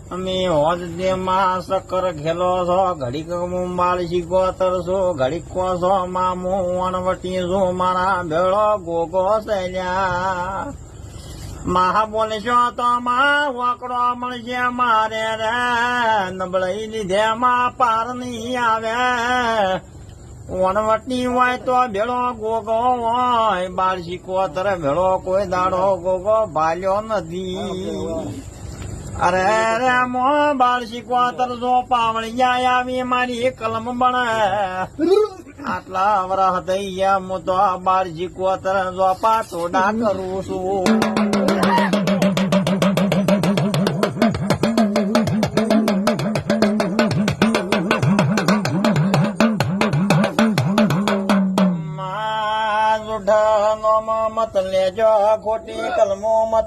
અમે હોજ દેમાં સકર ઘેલો છો ઘડીક મુંબાળ શીખોતર છો ઘડીક કો છો મામો વણવટી છો મારા ભેળો ગોગો સૈલ્યા મહા બોલશો તો માં વકડો મળશે મારે રે નબળાઈ લીધે માં પાર નહીં આવે વણવટની હોય તો ભેળો ગોગો હોય બાળ શીખોતર ભેળો કોઈ દાડો ગોગો ભાલ્યો નથી અરે રે મો બાળ શીખોતર જો પાવળિયા આવી મારી કલમ બને આટલા વરહ થઈ ગયા હું તો બાળ શીખોતર જો પાટોડા કરું છું મત લેજો ખોટી કલમો મત